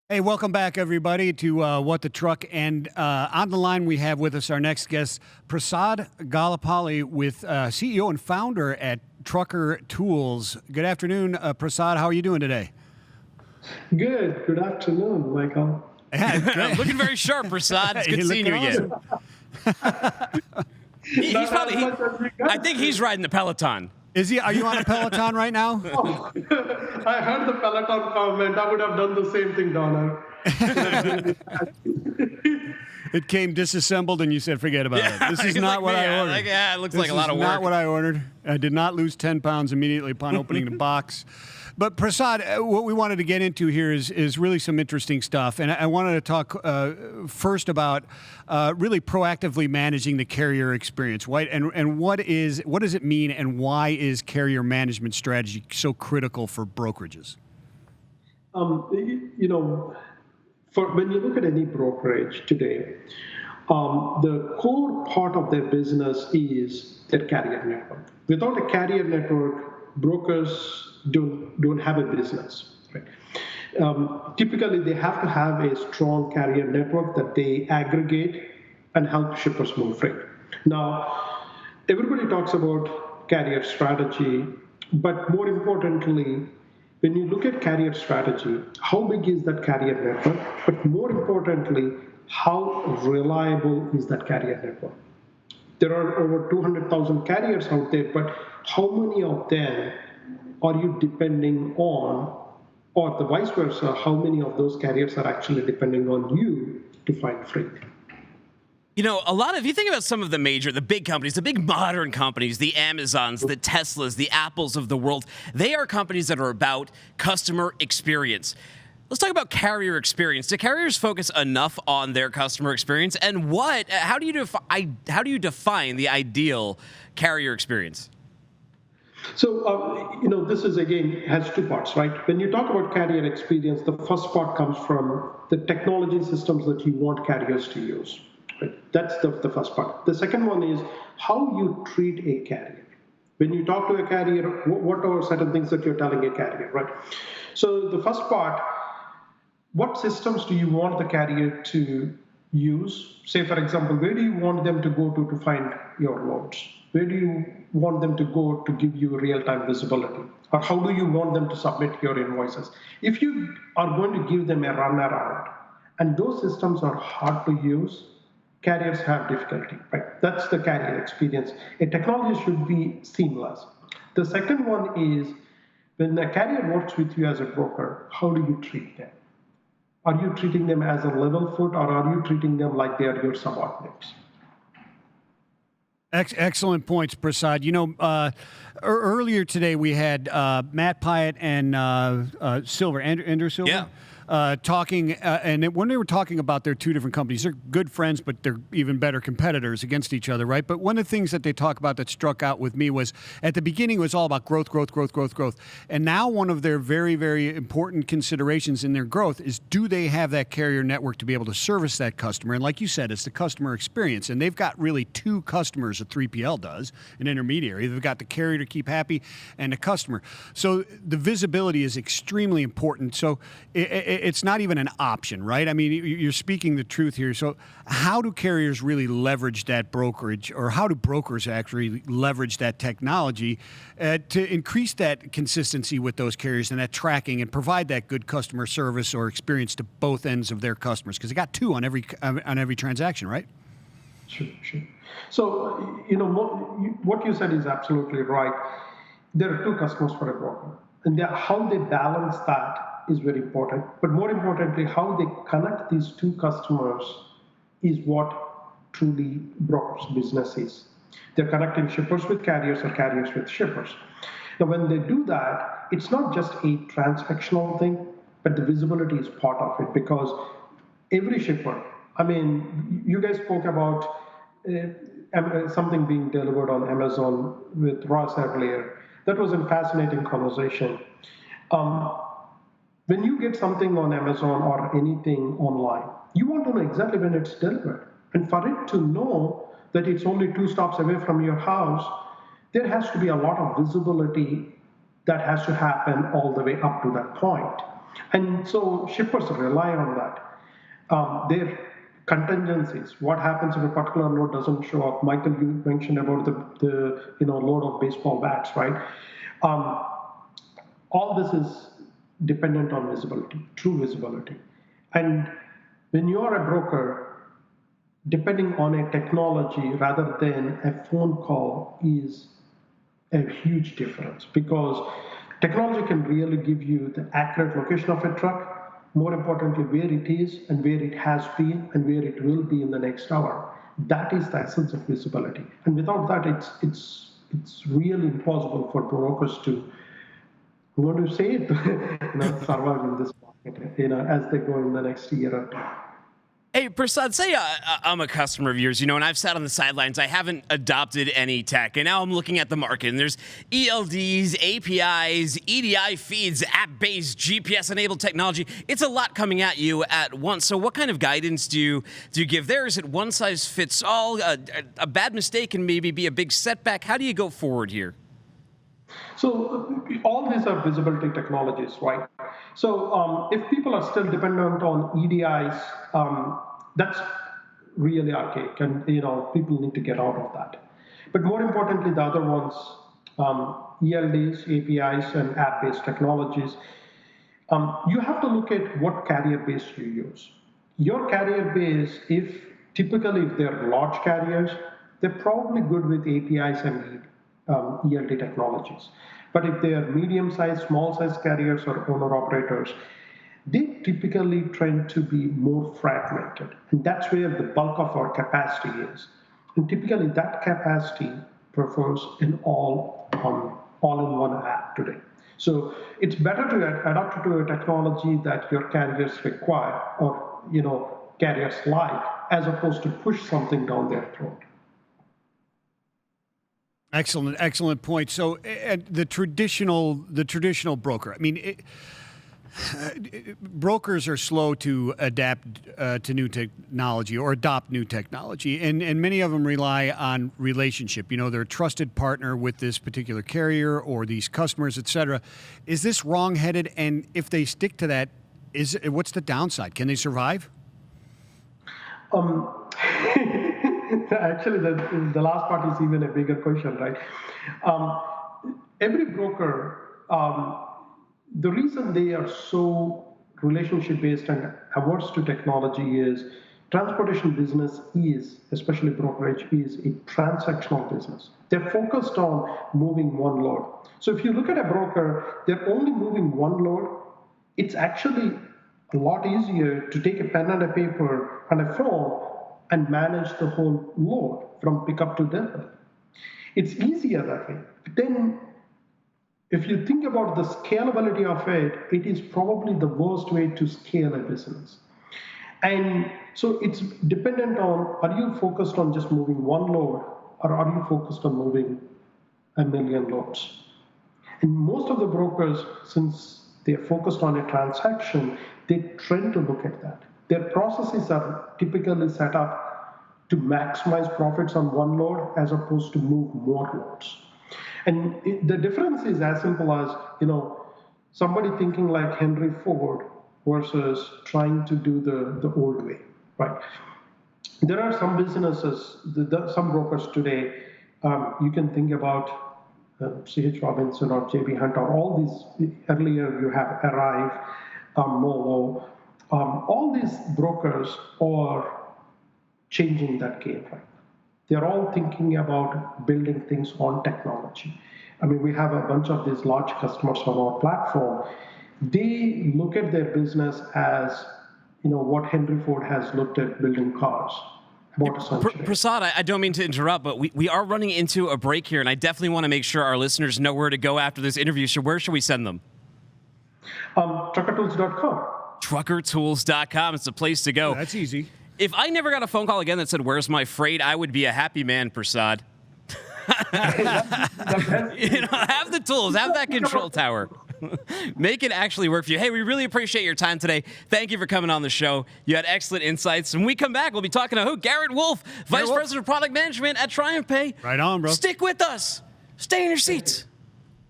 Hey, welcome back, everybody, to What the Truck. And on the line, we have with us our next guest, Prasad Gollapalli, with CEO and founder at Trucker Tools. Good afternoon, Prasad. How are you doing today? Good. Good afternoon, Michael. Looking very sharp, Prasad. It's good seeing you again. He's probably. I think he's riding the Peloton. Is he? Are you on a Peloton right now? Oh, I heard the Peloton comment. I would have done the same thing, Donna. It came disassembled, and you said, "Forget about it. This is not what I ordered." It looks like a lot of work. This is not what I ordered. I did not lose 10 pounds immediately upon opening the box. But Prasad, what we wanted to get into here is really some interesting stuff, and I wanted to talk first about really proactively managing the carrier experience, right? And what does it mean, and why is carrier management strategy so critical for brokerages? When you look at any brokerage today, the core part of their business is their carrier network. Without a carrier network, brokers don't have a business. Right? Typically, they have to have a strong carrier network that they aggregate and help shippers move freight. Now, everybody talks about carrier strategy, but more importantly, when you look at carrier strategy, how big is that carrier network? But more importantly, how reliable is that carrier network? There are over 200,000 carriers out there, but how many of them are you depending on, or the vice versa, how many of those carriers are actually depending on you to find freight? You know, if you think about some of the big companies, the big modern companies, the Amazons, the Teslas, the Apples of the world, they are companies that are about customer experience. Let's talk about carrier experience. Do carriers focus enough on their customer experience? And how do you define the ideal carrier experience? So, this is, again, has two parts, right? When you talk about carrier experience, the first part comes from the technology systems that you want carriers to use. Right? That's the first part. The second one is how you treat a carrier. When you talk to a carrier, what are certain things that you're telling a carrier, right? So the first part, what systems do you want the carrier to use? Say, for example, where do you want them to go to find your loads? Where do you want them to go to give you real-time visibility? Or how do you want them to submit your invoices? If you are going to give them a runaround, and those systems are hard to use, carriers have difficulty, right? That's the carrier experience. A technology should be seamless. The second one is when the carrier works with you as a broker, how do you treat them? Are you treating them as a level foot, or are you treating them like they are your subordinates? Excellent points, Prasad. Earlier today we had Matt Pyatt and Andrew Silver. Yeah. Talking, and when they were talking about their two different companies, they're good friends, but they're even better competitors against each other, right? But one of the things that they talk about that struck out with me was at the beginning it was all about growth. And now one of their very, very important considerations in their growth is, do they have that carrier network to be able to service that customer? And like you said, it's the customer experience. And they've got really two customers, a 3PL does, an intermediary. They've got the carrier to keep happy and the customer. So the visibility is extremely important. So it's not even an option, right? I mean, you're speaking the truth here. So how do carriers really leverage that brokerage, or how do brokers actually leverage that technology to increase that consistency with those carriers and that tracking and provide that good customer service or experience to both ends of their customers? Because they got two on every transaction, right? Sure. So, what you said is absolutely right. There are two customers for a broker, and how they balance that is very important. But more importantly, how they connect these two customers is what truly brokers' business is. They're connecting shippers with carriers or carriers with shippers. Now, when they do that, it's not just a transactional thing, but the visibility is part of it, because every shipper, you guys spoke about something being delivered on Amazon with Ross earlier. That was a fascinating conversation. When you get something on Amazon or anything online, you want to know exactly when it's delivered. And for it to know that it's only 2 stops away from your house, there has to be a lot of visibility that has to happen all the way up to that point. And so shippers rely on that. Their contingencies, what happens if a particular load doesn't show up? Michael, you mentioned about the load of baseball bats, right? Um, all this is dependent on visibility, true visibility. And when you're a broker, depending on a technology rather than a phone call is a huge difference, because technology can really give you the accurate location of a truck, more importantly, where it is and where it has been and where it will be in the next hour. That is the essence of visibility. And without that, it's really impossible for brokers to, I want to say it, survive in this market, as they go in the next year or two. Hey, Prasad, say I'm a customer of yours, and I've sat on the sidelines. I haven't adopted any tech, and now I'm looking at the market, and there's ELDs, APIs, EDI feeds, app-based, GPS-enabled technology. It's a lot coming at you at once. So what kind of guidance do you give there? Is it one size fits all? A bad mistake can maybe be a big setback. How do you go forward here? So all these are visibility technologies, right? So if people are still dependent on EDIs, that's really archaic, and people need to get out of that. But more importantly, the other ones, ELDs, APIs, and app-based technologies, you have to look at what carrier base you use. Your carrier base, if they're large carriers, they're probably good with APIs and ELD technologies. But if they are medium-sized, small-sized carriers or owner-operators, they typically tend to be more fragmented. And that's where the bulk of our capacity is. And typically that capacity prefers an all-in-one app today. So it's better to adapt to a technology that your carriers require or carriers like, as opposed to push something down their throat. Excellent point. So, the traditional broker. I mean, brokers are slow to adapt to new technology or adopt new technology, and many of them rely on relationship. They're a trusted partner with this particular carrier or these customers, et cetera. Is this wrong-headed? And if they stick to that, what's the downside? Can they survive? Actually, the last part is even a bigger question, right? Every broker, the reason they are so relationship-based and averse to technology is transportation business is, especially brokerage, is a transactional business. They're focused on moving one load. So if you look at a broker, they're only moving one load. It's actually a lot easier to take a pen and a paper and a phone and manage the whole load from pickup to delivery. It's easier that way. But then, if you think about the scalability of it, it is probably the worst way to scale a business. And so it's dependent on, are you focused on just moving one load, or are you focused on moving 1 million loads? And most of the brokers, since they're focused on a transaction, they tend to look at that. Their processes are typically set up to maximize profits on one load as opposed to move more loads. And the difference is as simple as, somebody thinking like Henry Ford versus trying to do the old way, right? There are some businesses, some brokers today, you can think about C.H. Robinson or J.B. Hunt or all these, earlier you have Arrive, Molo, all these brokers are changing that game, right? They're all thinking about building things on technology. I mean, we have a bunch of these large customers on our platform. They look at their business as, what Henry Ford has looked at building cars. Prasad, I don't mean to interrupt, but we are running into a break here, and I definitely want to make sure our listeners know where to go after this interview. So where should we send them? Truckertools.com. Truckertools.com. It's the place to go. That's easy. If I never got a phone call again that said, "Where's my freight?" I would be a happy man, Prasad. Have the tools, have that control tower. Make it actually work for you. Hey, we really appreciate your time today. Thank you for coming on the show. You had excellent insights. When we come back, we'll be talking to who? Garrett Wolf, Vice President of Product Management at TriumphPay. Right on, bro. Stick with us. Stay in your seats.